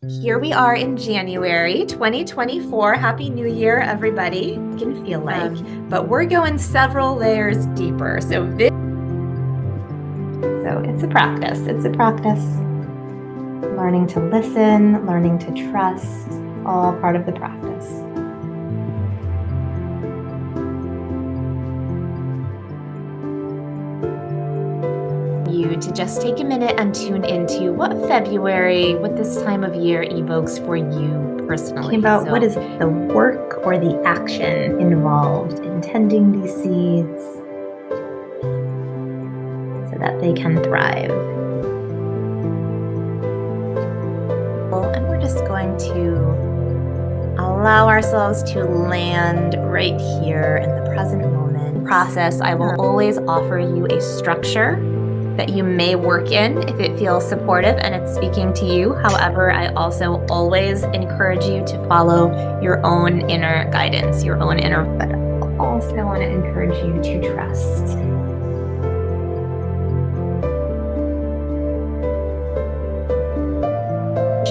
Here we are in January 2024. Happy New Year, everybody. It can feel like, but we're going several layers deeper. So it's a practice. It's a practice. Learning to listen, learning to trust, all part of the practice. You to just take a minute and tune into what this time of year evokes for you personally. About what is the work or the action involved in tending these seeds so that they can thrive. And we're just going to allow ourselves to land right here in the present moment. Process, I will always offer you a structure that you may work in if it feels supportive and it's speaking to you. However, I also always encourage you to follow your own inner guidance, your own inner, but I also want to encourage you to trust.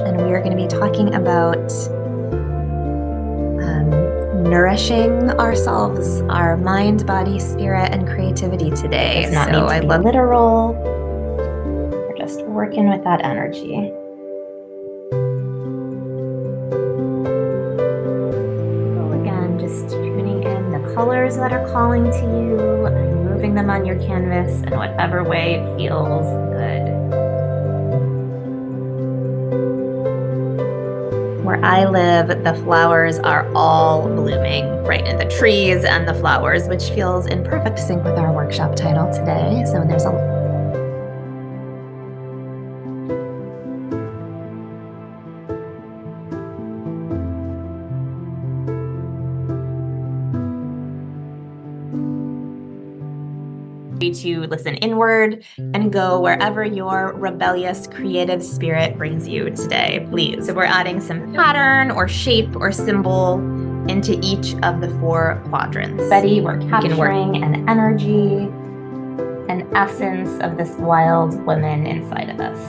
And we are going to be talking about nourishing ourselves, our mind, body, spirit, and creativity today. It's not I love literal. We're just working with that energy. So again, just tuning in the colors that are calling to you and moving them on your canvas in whatever way it feels good. Where I live, the flowers are all blooming, right? In the trees and the flowers, which feels in perfect sync with our workshop title today. So there's a to listen inward and go wherever your rebellious creative spirit brings you today, please. So we're adding some pattern or shape or symbol into each of the 4 quadrants. Betty, we're capturing an energy, an essence of this wild woman inside of us.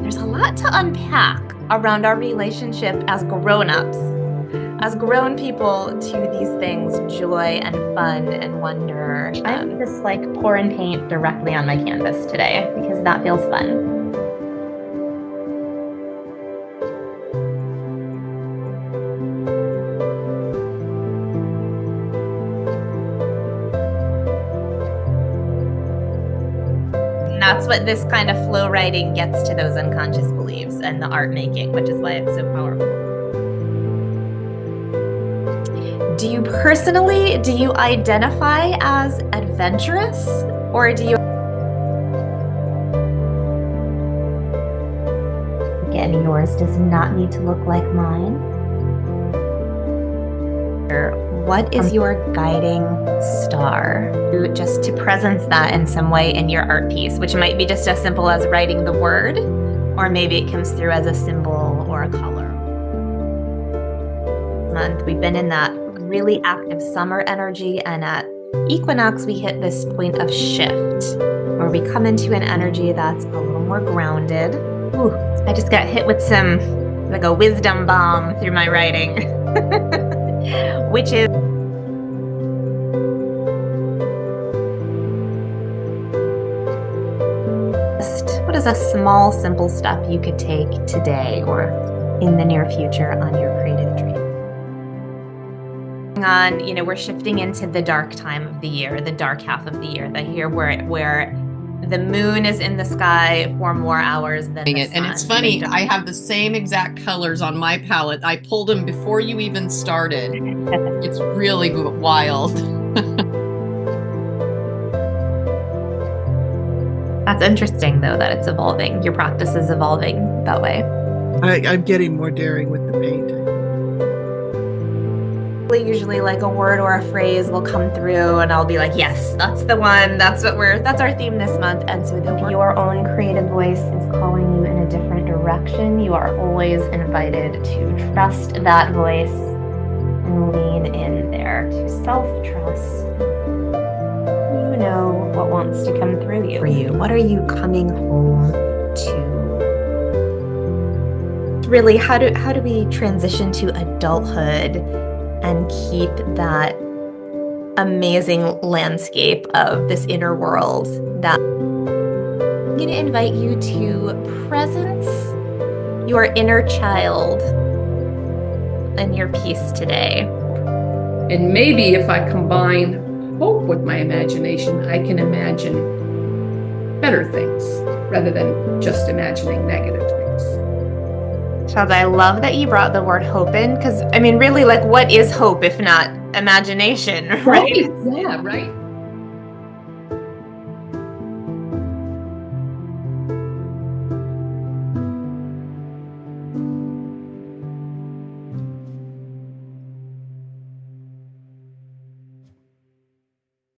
There's a lot to unpack around our relationship as grown-ups, as grown people, to these things, joy and fun and wonder. I'm just like pouring paint directly on my canvas today because that feels fun. And that's what this kind of flow writing gets to, those unconscious beliefs and the art making, which is why it's so powerful. Do you identify as adventurous, or do you? Again, yours does not need to look like mine. What is your guiding star? Just to presence that in some way in your art piece, which might be just as simple as writing the word, or maybe it comes through as a symbol or a color. Month, we've been in that really active summer energy, and at equinox we hit this point of shift where we come into an energy that's a little more grounded. Ooh, I just got hit with some, like a wisdom bomb through my writing, which is what is a small, simple step you could take today or in the near future on your creative dream. We're shifting into the dark time of the year, the dark half of the year, where the moon is in the sky for more hours than the sun. And it's funny, I have the same exact colors on my palette. I pulled them before you even started. It's really wild. That's interesting, though, that it's evolving. Your practice is evolving that way. I'm getting more daring with the painting. Usually like a word or a phrase will come through and I'll be like, yes, that's the one. That's our theme this month. And so your own creative voice is calling you in a different direction. You are always invited to trust that voice and lean in there to self-trust. You know what wants to come through you. For you, what are you coming home really, how do we transition to adulthood and keep that amazing landscape of this inner world? That I'm going to invite you to presence your inner child and your peace today. And maybe if I combine hope with my imagination, I can imagine better things rather than just imagining negative things. Charles, I love that you brought the word hope in, because I mean, really, like, what is hope if not imagination, right? Yeah, right.